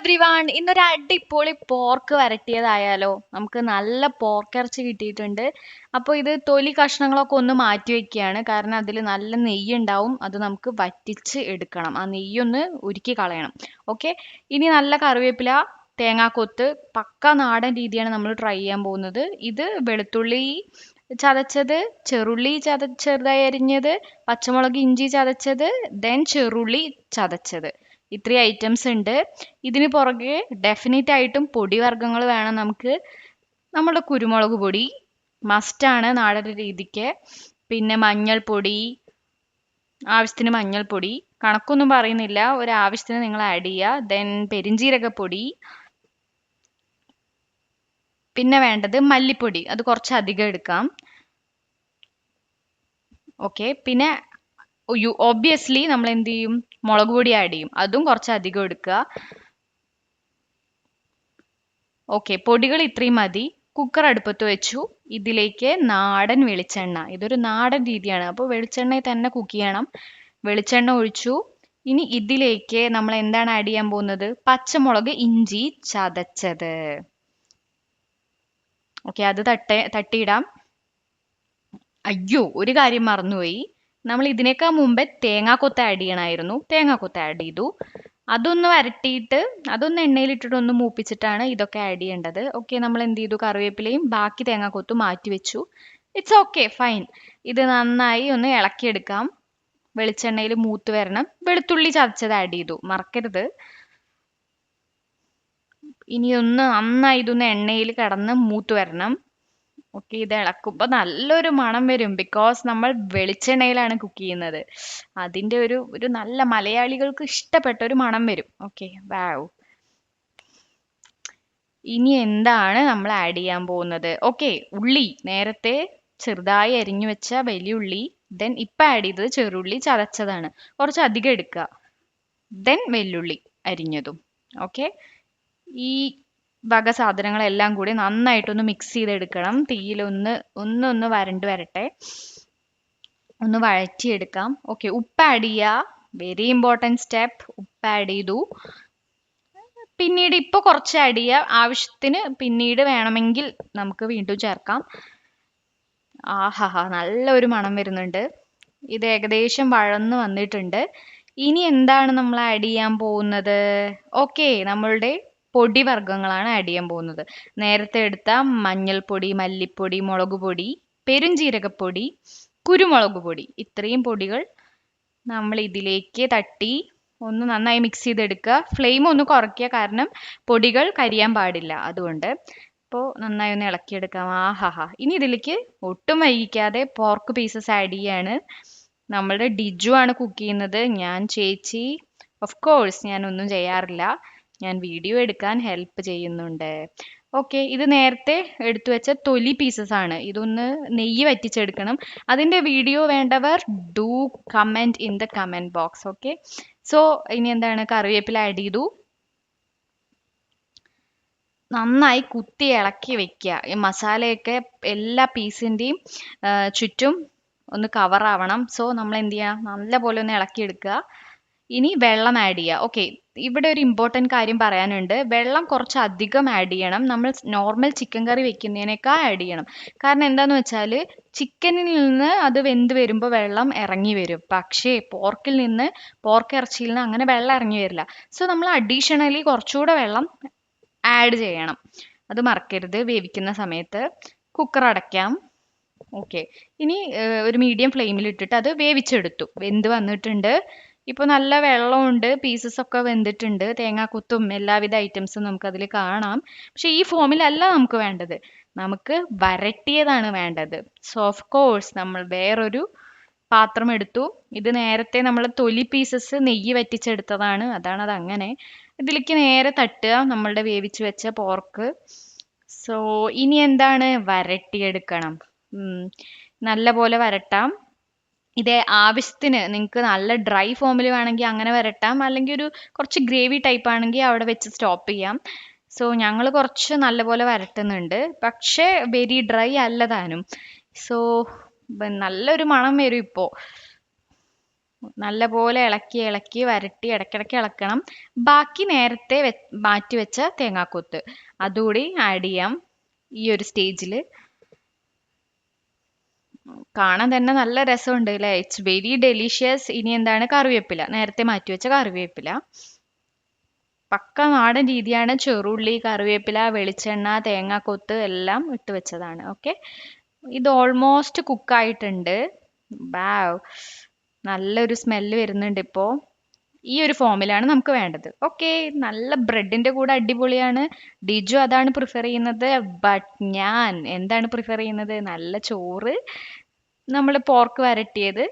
Everyone, ഇന്നൊരു അടിപൊളി pork വരട്ടിയതായാലോ? നമുക്ക് നല്ല പോർക്കിറച്ചി കിട്ടിയിട്ടുണ്ട്. അപ്പോൾ ഇത് തൊലി കഷ്ണങ്ങളൊക്കെ ഒന്ന് മാറ്റി വെക്കുകയാണ്, കാരണം അതിൽ നല്ല നെയ്യ് ഉണ്ടാവും. അത് നമുക്ക് വറ്റിച്ച് എടുക്കണം, ആ നെയ്യൊന്ന് ഉരുക്കി കളയണം. ഓക്കെ, ഇനി നല്ല കറിവേപ്പില, തേങ്ങാക്കൊത്ത്, പക്ക നാടൻ രീതിയാണ് നമ്മൾ ട്രൈ ചെയ്യാൻ പോകുന്നത്. ഇത് വെളുത്തുള്ളി ചതച്ചത്, ചെറുള്ളി ചെറുതായി അരിഞ്ഞത്, പച്ചമുളക് ഇഞ്ചി ചതച്ചത്, ദെൻ ചെറുള്ളി ചതച്ചത്, ഇത്രയും ഐറ്റംസ് ഉണ്ട്. ഇതിന് പുറകെ ഡെഫിനറ്റ് ആയിട്ടും പൊടിവർഗ്ഗങ്ങൾ വേണം നമുക്ക്. നമ്മുടെ കുരുമുളക് പൊടി മസ്റ്റാണ് നാടൻ രീതിക്ക്. പിന്നെ മഞ്ഞൾപ്പൊടി, ആവശ്യത്തിന് മഞ്ഞൾപ്പൊടി, കണക്കൊന്നും പറയുന്നില്ല, ഒരു ആവശ്യത്തിന് നിങ്ങൾ ആഡ് ചെയ്യുക. ദെൻ പെരിഞ്ജീരകപ്പൊടി, പിന്നെ വേണ്ടത് മല്ലിപ്പൊടി, അത് കുറച്ച് അധികം എടുക്കാം. ഓക്കെ, പിന്നെ ഒബ്വിയസ്ലി നമ്മൾ എന്ത് ചെയ്യും, മുളക് പൊടി ആഡ് ചെയ്യും, അതും കുറച്ച് അധികം എടുക്കുക. ഓക്കെ, പൊടികൾ ഇത്രയും മതി. കുക്കർ അടുപ്പത്ത് വെച്ചു. ഇതിലേക്ക് നാടൻ വെളിച്ചെണ്ണ, ഇതൊരു നാടൻ രീതിയാണ്, അപ്പോൾ വെളിച്ചെണ്ണയിൽ തന്നെ കുക്ക് ചെയ്യണം. വെളിച്ചെണ്ണ ഒഴിച്ചു. ഇനി ഇതിലേക്ക് നമ്മൾ എന്താണ് ആഡ് ചെയ്യാൻ പോകുന്നത്? പച്ചമുളക് ഇഞ്ചി ചതച്ചത്. ഓക്കെ, അത് തട്ടിയിടാം. അയ്യോ, ഒരു കാര്യം മറന്നുപോയി, നമ്മൾ ഇതിനേക്കാൾ മുമ്പേ തേങ്ങാക്കൊത്ത് ആഡ് ചെയ്യണമായിരുന്നു. തേങ്ങാക്കൊത്ത് ആഡ് ചെയ്തു. അതൊന്ന് വരട്ടിയിട്ട് അതൊന്ന് എണ്ണയിലിട്ടിട്ട് ഒന്ന് മൂപ്പിച്ചിട്ടാണ് ഇതൊക്കെ ആഡ് ചെയ്യേണ്ടത്. ഓക്കെ, നമ്മൾ എന്ത് ചെയ്തു, കറിവേപ്പിലയും ബാക്കി തേങ്ങാക്കൊത്തും മാറ്റി വെച്ചു. It's okay, fine. ഇത് നന്നായി ഒന്ന് ഇളക്കിയെടുക്കാം. വെളിച്ചെണ്ണയിൽ മൂത്ത് വരണം. വെളുത്തുള്ളി ചതച്ചത് ആഡ് ചെയ്തു, മറക്കരുത്. ഇനി ഒന്ന് നന്നായി ഇതൊന്ന് എണ്ണയിൽ കിടന്ന് മൂത്ത് വരണം. ഓക്കെ, ഇത് ഇളക്കുമ്പോൾ നല്ലൊരു മണം വരും, ബിക്കോസ് നമ്മൾ വെളിച്ചെണ്ണയിലാണ് കുക്ക് ചെയ്യുന്നത്. അതിന്റെ ഒരു നല്ല മലയാളികൾക്ക് ഇഷ്ടപ്പെട്ട ഒരു മണം വരും. ഓക്കെ, വാവ്. ഇനി എന്താണ് നമ്മൾ ആഡ് ചെയ്യാൻ പോകുന്നത്? ഓക്കെ, ഉള്ളി നേരത്തെ ചെറുതായി അരിഞ്ഞു വെച്ച വലിയ ഉള്ളി, ദെൻ ഇപ്പം ആഡ് ചെയ്തത് ചെറുള്ളി ചതച്ചതാണ്, കുറച്ച് അധികം എടുക്കുക. ദെൻ വെല്ലുള്ളി അരിഞ്ഞതും. ഓക്കെ, ഈ വക സാധനങ്ങളെല്ലാം കൂടി നന്നായിട്ടൊന്ന് മിക്സ് ചെയ്തെടുക്കണം. തീയിലൊന്ന് ഒന്ന് വരണ്ട് വരട്ടെ, ഒന്ന് വഴറ്റിയെടുക്കാം. ഓക്കെ, ഉപ്പ് ആഡ് ചെയ്യുക, വെരി ഇമ്പോർട്ടൻറ്റ് സ്റ്റെപ്പ്. ഉപ്പ് ആഡ് ചെയ്തു. പിന്നീട് ഇപ്പോൾ കുറച്ച് ആഡ് ചെയ്യുക, ആവശ്യത്തിന് പിന്നീട് വേണമെങ്കിൽ നമുക്ക് വീണ്ടും ചേർക്കാം. ആഹാ, നല്ലൊരു മണം വരുന്നുണ്ട്. ഇത് ഏകദേശം വഴന്ന് വന്നിട്ടുണ്ട്. ഇനി എന്താണ് നമ്മൾ ആഡ് ചെയ്യാൻ പോകുന്നത്? ഓക്കെ, നമ്മളുടെ പൊടിവർഗ്ഗങ്ങളാണ് ആഡ് ചെയ്യാൻ പോകുന്നത്. നേരത്തെ എടുത്ത മഞ്ഞൾപ്പൊടി, മല്ലിപ്പൊടി, മുളക് പൊടി, പെരുംജീരകപ്പൊടി, കുരുമുളക് പൊടി, ഇത്രയും പൊടികൾ നമ്മൾ ഇതിലേക്ക് തട്ടി ഒന്ന് നന്നായി മിക്സ് ചെയ്തെടുക്കുക. ഫ്ലെയിം ഒന്ന് കുറയ്ക്കുക, കാരണം പൊടികൾ കരിയാൻ പാടില്ല, അതുകൊണ്ട്. അപ്പോൾ നന്നായി ഒന്ന് ഇളക്കിയെടുക്കാം. ആഹാ, ഇനി ഇതിലേക്ക് ഒട്ടും വൈകിക്കാതെ പോർക്ക് പീസസ് ആഡ് ചെയ്യാണ്. നമ്മളുടെ ഡിജു ആണ് കുക്ക് ചെയ്യുന്നത്, ഞാൻ ചേച്ചി. ഓഫ് കോഴ്സ് ഞാൻ ഒന്നും ചെയ്യാറില്ല, ഞാൻ വീഡിയോ എടുക്കാൻ ഹെൽപ്പ് ചെയ്യുന്നുണ്ട്. ഓക്കെ, ഇത് നേരത്തെ എടുത്തു വെച്ച തൊലി പീസസ് ആണ്. ഇതൊന്ന് നെയ്യ് വറ്റിച്ചെടുക്കണം. അതിന്റെ വീഡിയോ വേണ്ടവർ do comment in the comment box. Okay, so ഇനി എന്താണ്, കറിവേപ്പില ആഡ് ചെയ്തു. നന്നായി കുത്തി ഇളക്കി വെക്കുക. ഈ മസാലയൊക്കെ എല്ലാ പീസിന്റെയും ചുറ്റും ഒന്ന് കവർ ആവണം. സോ നമ്മൾ എന്ത് ചെയ്യുക, നല്ലപോലെ ഒന്ന് ഇളക്കിയെടുക്കുക. ഇനി വെള്ളം ആഡ് ചെയ്യുക. ഓക്കെ, ഇവിടെ ഒരു ഇമ്പോർട്ടൻറ്റ് കാര്യം പറയാനുണ്ട്. വെള്ളം കുറച്ച് അധികം ആഡ് ചെയ്യണം. നമ്മൾ നോർമൽ ചിക്കൻ കറി വെക്കുന്നതിനേക്കാൾ ആഡ് ചെയ്യണം. കാരണം എന്താന്ന് വെച്ചാൽ ചിക്കനിൽ നിന്ന് അത് വെന്ത് വരുമ്പോൾ വെള്ളം ഇറങ്ങി വരും, പക്ഷേ പോർക്ക് ഇറച്ചിയിൽ നിന്ന് അങ്ങനെ വെള്ളം ഇറങ്ങി വരില്ല. സോ നമ്മൾ അഡീഷണലി കുറച്ചുകൂടെ വെള്ളം ആഡ് ചെയ്യണം, അത് മറക്കരുത് വേവിക്കുന്ന സമയത്ത്. കുക്കർ അടയ്ക്കാം. ഓക്കെ, ഇനി ഒരു മീഡിയം ഫ്ലെയിമിൽ ഇട്ടിട്ട് അത് വേവിച്ചെടുത്തു. വെന്ത് വന്നിട്ടുണ്ട്. ഇപ്പോൾ നല്ല വെള്ളമുണ്ട്, പീസസ് ഒക്കെ വെന്തിട്ടുണ്ട്, തേങ്ങാക്കൊത്തും എല്ലാവിധ ഐറ്റംസും നമുക്ക് അതിൽ കാണാം. പക്ഷെ ഈ ഫോമിലല്ല നമുക്ക് വേണ്ടത്, നമുക്ക് വരട്ടിയതാണ് വേണ്ടത്. സോ ഓഫ് കോഴ്സ് നമ്മൾ വേറൊരു പാത്രം എടുത്തു. ഇത് നേരത്തെ നമ്മൾ തൊലി പീസസ് നെയ്യ് വറ്റിച്ചെടുത്തതാണ്, അതാണ് അത് അങ്ങനെ. ഇതിലേക്ക് നേരെ തട്ടുക നമ്മളുടെ വേവിച്ച് വെച്ച പോർക്ക്. സോ ഇനി എന്താണ്, വരട്ടിയെടുക്കണം. നല്ല പോലെ വരട്ടാം. ഇതേ ആവശ്യത്തിന് നിങ്ങൾക്ക് നല്ല ഡ്രൈ ഫോമിൽ വേണമെങ്കിൽ അങ്ങനെ വരട്ടാം, അല്ലെങ്കിൽ ഒരു കുറച്ച് ഗ്രേവി ടൈപ്പ് ആണെങ്കിൽ അവിടെ വെച്ച് സ്റ്റോപ്പ് ചെയ്യാം. സോ ഞങ്ങൾ കുറച്ച് നല്ലപോലെ വരട്ടുന്നുണ്ട്, പക്ഷേ വെരി ഡ്രൈ അല്ല താനും. സോ നല്ലൊരു മണം വരും ഇപ്പോൾ. നല്ലപോലെ ഇളക്കി ഇളക്കി വരട്ടി ഇടയ്ക്കിടയ്ക്ക് ഇളക്കണം. ബാക്കി നേരത്തെ മാറ്റി വെച്ച തേങ്ങാക്കൊത്ത് അതുകൂടി ആഡ് ചെയ്യാം ഈ ഒരു സ്റ്റേജിൽ. കാണാൻ തന്നെ നല്ല രസമുണ്ട് അല്ലേ? It's very delicious. ഇനി എന്താണ്? കറിവേപ്പില, നേരത്തെ മാറ്റി വെച്ച കറിവേപ്പില. പക്ക നാടൻ രീതിയാണ്. ചെറുള്ളി, കറിവേപ്പില, വെളിച്ചെണ്ണ, തേങ്ങാക്കൊത്ത് എല്ലാം ഇട്ട് വെച്ചതാണ്. ഓക്കെ, ഇത് ഓൾമോസ്റ്റ് കുക്കായിട്ടുണ്ട്. വാവ്, നല്ലൊരു സ്മെല്ല് വരുന്നുണ്ട് ഇപ്പോൾ. ഈ ഒരു ഫോമിലാണ് നമുക്ക് വേണ്ടത്. ഓക്കെ, നല്ല ബ്രെഡിന്റെ കൂടെ അടിപൊളിയാണ്. ഡിജു അതാണ് പ്രിഫർ ചെയ്യുന്നത്. ബട്ട് ഞാൻ എന്താണ് പ്രിഫർ ചെയ്യുന്നത്? നല്ല ചോറ്, നമ്മൾ പോർക്ക് വരട്ടിയത്,